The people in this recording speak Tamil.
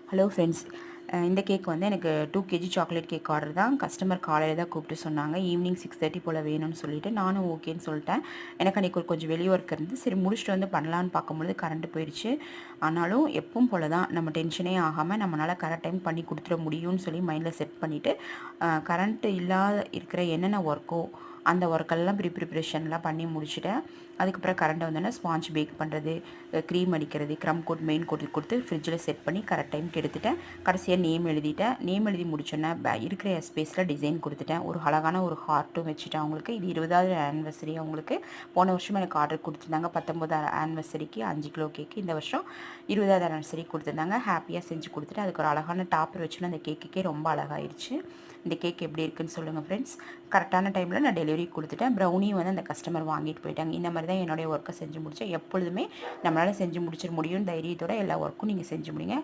ஹலோ ஃப்ரெண்ட்ஸ், இந்த கேக் வந்து எனக்கு 2 கேஜி சாக்லேட் கேக் ஆர்டர் தான். கஸ்டமர் காலையில் தான் கூப்பிட்டு சொன்னாங்க. ஈவினிங் 6:30 போல் வேணும்னு சொல்லிட்டு நானும் ஓகேன்னு சொல்லிட்டேன். எனக்கு அன்றைக்கி கொஞ்சம் வெளி ஒர்க் இருந்து சரி முடிச்சுட்டு வந்து பண்ணலான்னு பார்க்கும்பொழுது கரண்ட் போயிடுச்சு. ஆனாலும் எப்பவும் போல தான் நம்ம டென்ஷனே ஆகாமல் நம்மளால் கரெக்ட் டைம் பண்ணி கொடுத்துட முடியும்னு சொல்லி மைண்டில் செட் பண்ணிவிட்டு கரண்ட்டு இல்லாத இருக்கிற என்னென்ன ஒர்க்கோ அந்த ஒர்க்கெல்லாம் ப்ரிப்ரேஷன்லாம் பண்ணி முடிச்சுட்டேன். அதுக்கப்புறம் கரண்ட் வந்தோடனே ஸ்பாஞ்ச் பேக் பண்ணுறது, க்ரீம் அடிக்கிறது, க்ரம் கோட் மெயின் கோட் கொடுத்து ஃப்ரிட்ஜில் செட் பண்ணி கரெக்ட் டைமுக்கு எடுத்துட்டேன். கடைசியாக நேம் எழுதிட்டேன். நேம் எழுதி முடிச்சோன்னே இருக்கிற ஸ்பேஸில் டிசைன் கொடுத்துட்டேன். ஒரு அழகான ஒரு ஹார்ட்டும் வச்சுட்டேன் அவங்களுக்கு. இது 20வது ஆனிவர்சரி அவங்களுக்கு. போன வருஷம் எனக்கு ஆர்டர் கொடுத்துருந்தாங்க 19வது ஆனிவர்சரிக்கு 5 கிலோ கேக்கு. இந்த வருஷம் 20வது ஆனிவர்சரி கொடுத்துருந்தாங்க. ஹாப்பியாக செஞ்சு கொடுத்துட்டு அதுக்கு ஒரு அழகான டாப்பர் வச்சுன்னு அந்த கேக்குக்கே ரொம்ப அழகாயிருச்சு. இந்த கேக் எப்படி இருக்குன்னு சொல்லுங்கள் ஃப்ரெண்ட்ஸ். கரெக்டான டைமில் நான் டெலிவரி கொடுத்துட்டேன். ப்ரௌனியும் வந்து அந்த கஸ்டமர் வாங்கிட்டு போயிட்டாங்க. இந்த மாதிரி தான் என்னுடைய ஒர்க்கை செஞ்சு முடித்தேன். எப்பொழுதுமே நம்மளால் செஞ்சு முடிச்சிட முடியும்னு தைரியத்தோட எல்லா ஒர்க்கும் நீங்கள் செஞ்சு முடிங்க.